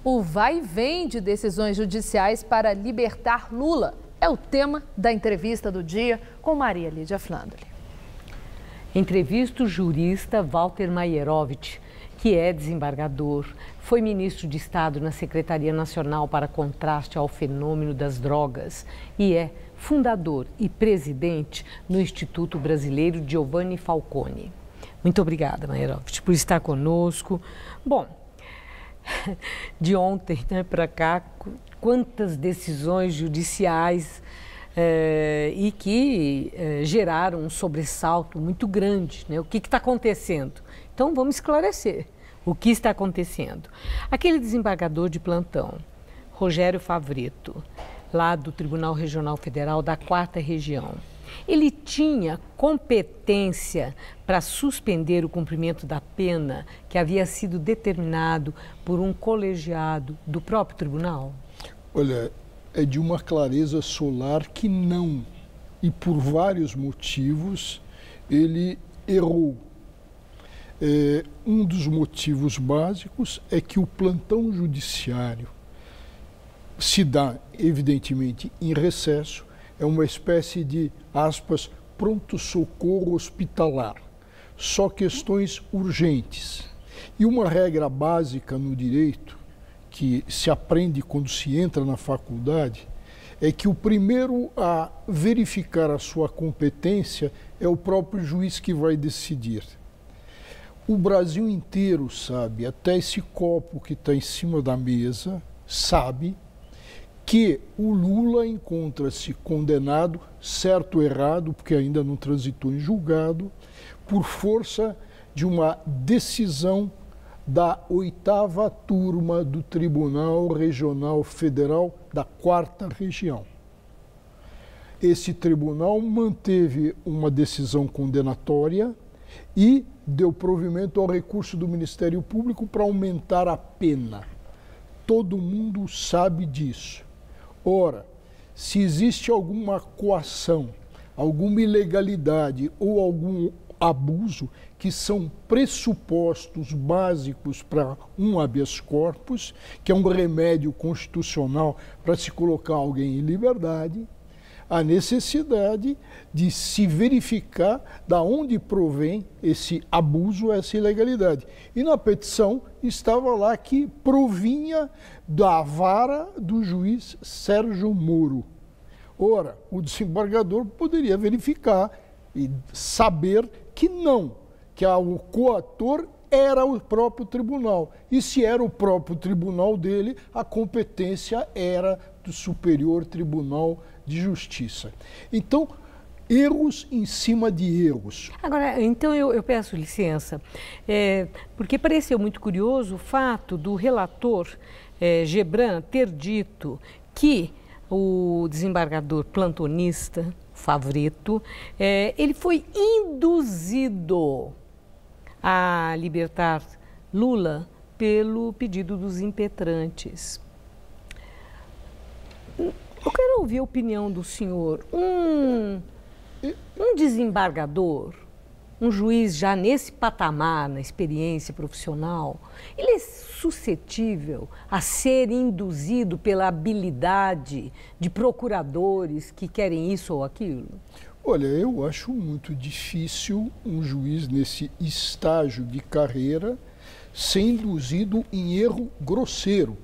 O vai e vem de decisões judiciais para libertar Lula é o tema da entrevista do dia com Maria Lídia Flandre. Entrevista o jurista Walter Maierovitch, que é desembargador, foi ministro de Estado na Secretaria Nacional para Contraste ao Fenômeno das Drogas e é fundador e presidente no Instituto Brasileiro Giovanni Falcone. Muito obrigada, Maierovitch, por estar conosco. Bom, de ontem, né, para cá, quantas decisões judiciais e que geraram um sobressalto muito grande, né? O que está acontecendo? Então, vamos esclarecer o que está acontecendo. Aquele desembargador de plantão, Rogério Favretto, lá do Tribunal Regional Federal da 4ª Região, ele tinha competência para suspender o cumprimento da pena que havia sido determinado por um colegiado do próprio tribunal? Olha, é de uma clareza solar que não, e por vários motivos, ele errou. Um dos motivos básicos é que o plantão judiciário se dá, evidentemente, em recesso, é uma espécie de, aspas, pronto-socorro hospitalar, só questões urgentes. E uma regra básica no direito, que se aprende quando se entra na faculdade, é que o primeiro a verificar a sua competência é o próprio juiz que vai decidir. O Brasil inteiro sabe, até esse copo que está em cima da mesa, sabe que o Lula encontra-se condenado, certo ou errado, porque ainda não transitou em julgado, por força de uma decisão da 8ª turma do Tribunal Regional Federal da 4ª Região. Esse tribunal manteve uma decisão condenatória e deu provimento ao recurso do Ministério Público para aumentar a pena. Todo mundo sabe disso. Ora, se existe alguma coação, alguma ilegalidade ou algum abuso, que são pressupostos básicos para um habeas corpus, que é um remédio constitucional para se colocar alguém em liberdade, a necessidade de se verificar da onde provém esse abuso, essa ilegalidade. E na petição estava lá que provinha da vara do juiz Sérgio Moro. Ora, o desembargador poderia verificar e saber que não, que o coator era o próprio tribunal. E se era o próprio tribunal dele, a competência era do Superior Tribunal de Justiça. Então, erros em cima de erros. Agora, então eu peço licença, porque pareceu muito curioso o fato do relator Gebran ter dito que o desembargador plantonista Favretto, ele foi induzido a libertar Lula pelo pedido dos impetrantes. Eu quero ouvir a opinião do senhor. Um desembargador, um juiz já nesse patamar, na experiência profissional, ele é suscetível a ser induzido pela habilidade de procuradores que querem isso ou aquilo? Olha, eu acho muito difícil um juiz nesse estágio de carreira ser induzido em erro grosseiro.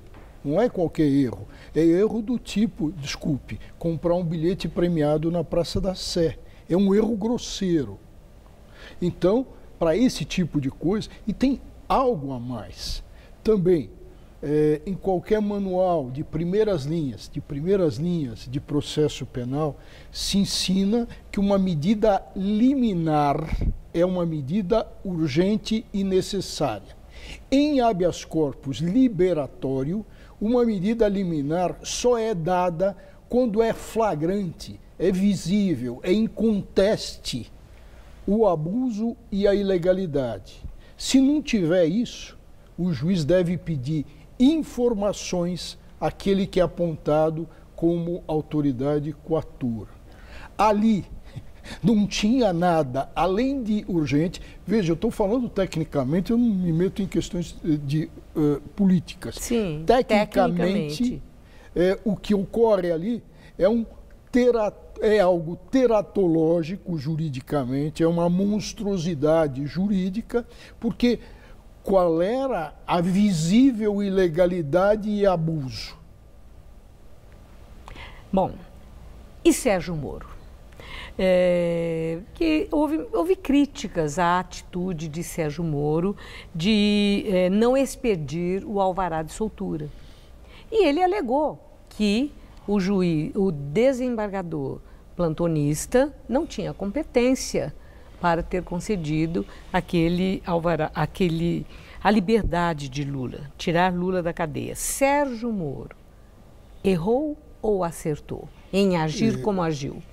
Não é qualquer erro, é erro do tipo, desculpe, comprar um bilhete premiado na Praça da Sé. É um erro grosseiro. Então, para esse tipo de coisa, e tem algo a mais. Também, em qualquer manual de primeiras linhas de processo penal, se ensina que uma medida liminar é uma medida urgente e necessária. Em habeas corpus liberatório, uma medida liminar só é dada quando é flagrante, é visível, é inconteste o abuso e a ilegalidade. Se não tiver isso, o juiz deve pedir informações àquele que é apontado como autoridade coatora. Ali Não tinha nada, além de urgente. Veja, eu estou falando tecnicamente, eu não me meto em questões de políticas. Sim, tecnicamente. O que ocorre ali é algo teratológico juridicamente, é uma monstruosidade jurídica, porque qual era a visível ilegalidade e abuso? Bom, e Sérgio Moro? Que houve críticas à atitude de Sérgio Moro de não expedir o alvará de soltura. E ele alegou que o desembargador plantonista não tinha competência para ter concedido aquele alvará, a liberdade de Lula, tirar Lula da cadeia. Sérgio Moro errou ou acertou em agir como agiu?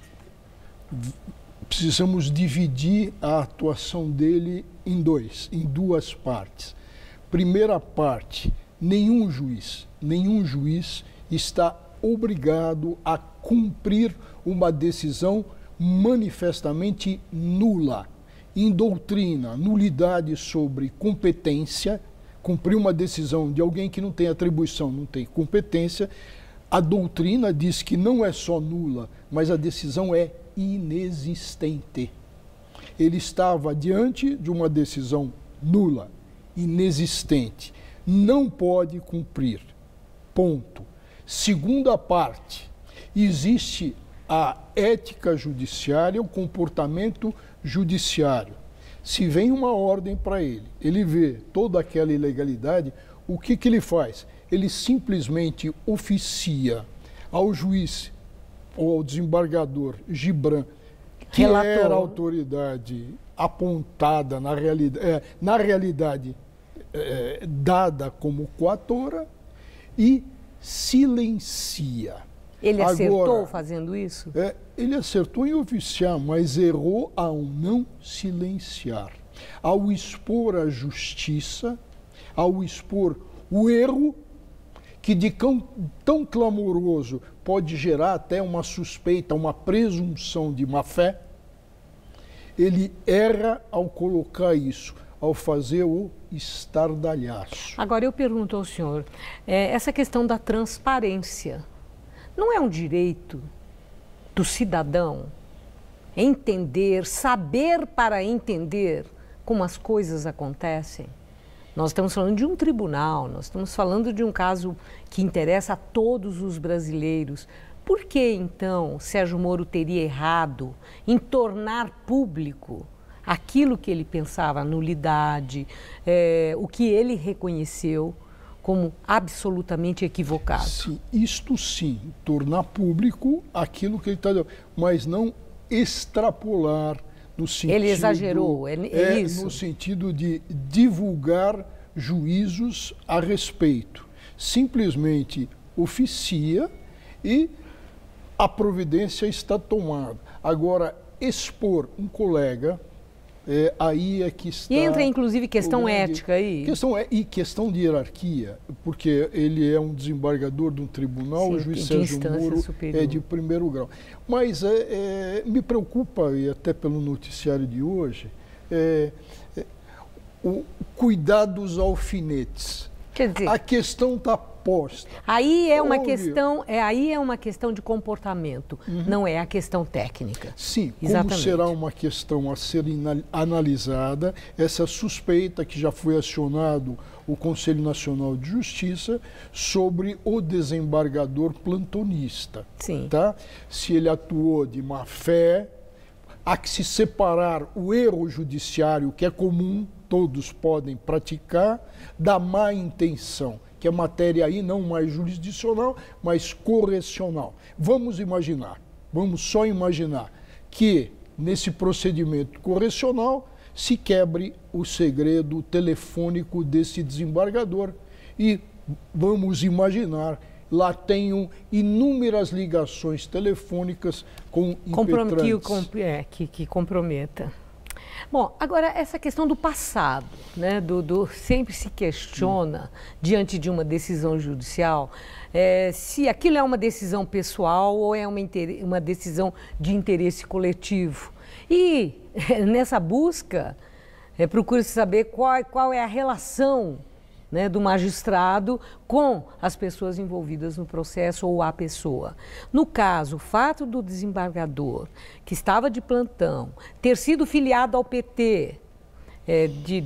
Precisamos dividir a atuação dele em duas partes. Primeira parte, nenhum juiz está obrigado a cumprir uma decisão manifestamente nula. Em doutrina, nulidade sobre competência, cumprir uma decisão de alguém que não tem atribuição, não tem competência, a doutrina diz que não é só nula, mas a decisão é inexistente. Ele estava diante de uma decisão nula, inexistente, não pode cumprir. Ponto. Segunda parte, existe a ética judiciária, o comportamento judiciário. Se vem uma ordem para ele vê toda aquela ilegalidade, o que ele faz? Ele simplesmente oficia ao juiz ou ao desembargador Gibran, que era a autoridade apontada na realidade dada como coatora, e silencia. Ele acertou fazendo isso? Ele acertou em oficiar, mas errou ao não silenciar. Ao expor a justiça, ao expor o erro, que de tão clamoroso pode gerar até uma suspeita, uma presunção de má-fé, ele erra ao colocar isso, ao fazer o estardalhaço. Agora eu pergunto ao senhor, essa questão da transparência, não é um direito do cidadão entender, saber para entender como as coisas acontecem? Nós estamos falando de um tribunal, nós estamos falando de um caso que interessa a todos os brasileiros. Por que, então, Sérgio Moro teria errado em tornar público aquilo que ele pensava, a nulidade, o que ele reconheceu como absolutamente equivocado? Sim, isto sim, tornar público aquilo que ele está dizendo, mas não extrapolar no sentido... Ele exagerou, é isso? No sentido de divulgar juízos a respeito. Simplesmente oficia e a providência está tomada. Agora, expor um colega, aí é que está... E entra, inclusive, questão ética aí? Questão de hierarquia, porque ele é um desembargador de um tribunal, sim, o juiz Sérgio Moro é de primeiro grau. Mas me preocupa, e até pelo noticiário de hoje, o cuidado dos alfinetes. Quer dizer, a questão está posta. Aí é uma questão de comportamento, não é a questão técnica. Sim, exatamente. Como será uma questão a ser analisada, essa suspeita que já foi acionado o Conselho Nacional de Justiça sobre o desembargador plantonista. Sim. Tá? Se ele atuou de má fé, há que se separar o erro judiciário, que é comum, todos podem praticar, da má intenção, que é matéria aí não mais jurisdicional, mas correcional. Vamos só imaginar que nesse procedimento correcional se quebre o segredo telefônico desse desembargador e vamos imaginar lá tenham inúmeras ligações telefônicas com impetrantes. Que comprometa. Bom, agora essa questão do passado, né? Sempre se questiona, diante de uma decisão judicial, se aquilo é uma decisão pessoal ou é uma decisão de interesse coletivo. E nessa busca, procura-se saber qual é a relação, né, do magistrado com as pessoas envolvidas no processo ou a pessoa. No caso, o fato do desembargador, que estava de plantão, ter sido filiado ao PT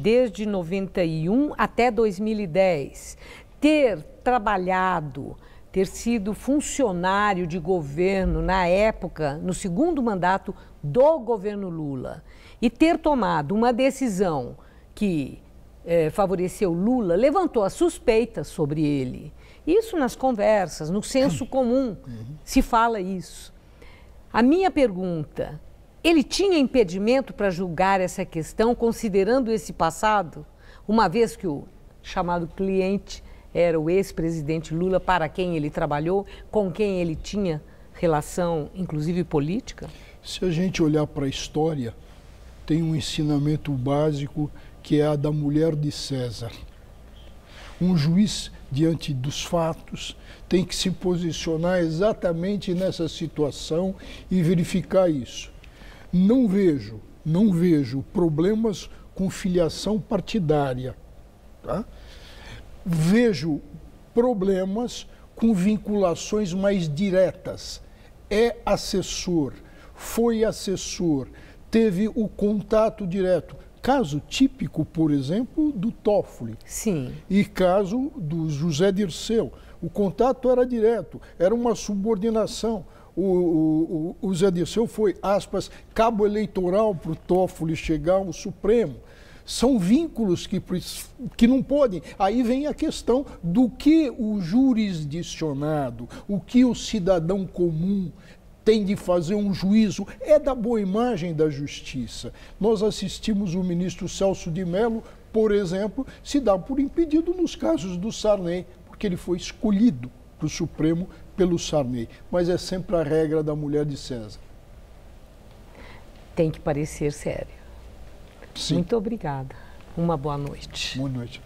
desde 91 até 2010, ter trabalhado, ter sido funcionário de governo na época, no segundo mandato do governo Lula, e ter tomado uma decisão que favoreceu Lula, levantou as suspeitas sobre ele. Isso nas conversas, no senso comum, se fala isso. A minha pergunta, ele tinha impedimento para julgar essa questão, considerando esse passado, uma vez que o chamado cliente era o ex-presidente Lula, para quem ele trabalhou, com quem ele tinha relação, inclusive política? Se a gente olhar para a história, tem um ensinamento básico que é a da mulher de César. Um juiz, diante dos fatos, tem que se posicionar exatamente nessa situação e verificar isso. Não vejo problemas com filiação partidária, tá? Vejo problemas com vinculações mais diretas. É assessor, foi assessor, teve o contato direto. Caso típico, por exemplo, do Toffoli. Sim. E caso do José Dirceu. O contato era direto, era uma subordinação. O Zé Dirceu foi, aspas, cabo eleitoral para o Toffoli chegar ao Supremo. São vínculos que não podem. Aí vem a questão do que o jurisdicionado, o que o cidadão comum tem de fazer um juízo, é da boa imagem da justiça. Nós assistimos o ministro Celso de Mello, por exemplo, se dar por impedido nos casos do Sarney, porque ele foi escolhido para o Supremo pelo Sarney. Mas é sempre a regra da mulher de César. Tem que parecer sério. Sim. Muito obrigada. Uma boa noite. Boa noite.